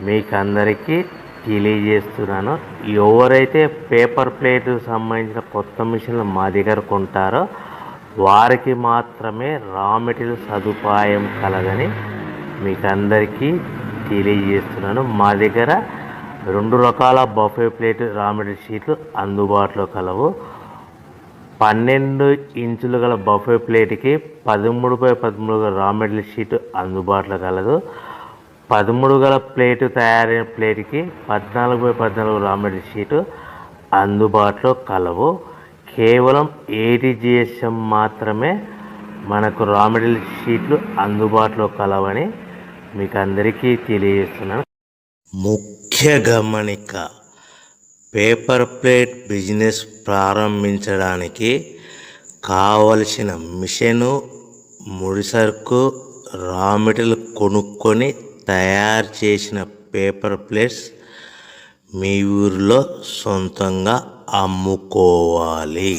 మీకు అందరికీ తెలియజేస్తున్నాను. ఎవరైతే పేపర్ ప్లేట్ సంబంధించిన కొత్త మిషన్లు మా దగ్గర కొంటారో వారికి మాత్రమే రా మెటీరియల్ సదుపాయం కలదని మీకు అందరికీ తెలియజేస్తున్నాను. మా దగ్గర 2 రకాల బఫే ప్లేట్ రా మెటీరియల్ షీట్లు అందుబాటులో కలవు. 12 ఇంచులు గల బఫే ప్లేట్కి 13x13 గల రా మెటీరియల్ షీట్ అందుబాటులో కలదు. 13 గల ప్లేటు తయారైన ప్లేట్కి 14x14 రా మెటీరియల్ షీటు అందుబాటులో కలవు. కేవలం ATGSM మాత్రమే మనకు రా మెటీరియల్ షీట్లు అందుబాటులో కలవని మీకు అందరికీ తెలియజేస్తున్నాను. ముఖ్య గమనిక: పేపర్ ప్లేట్ బిజినెస్ ప్రారంభించడానికి కావలసిన మిషను, ముడిసరుకు, రా మెటీరియల్ కొనుక్కొని తయారు చేసిన పేపర్ ప్లేట్స్ మీ ఊరిలో సొంతంగా అమ్ముకోవాలి.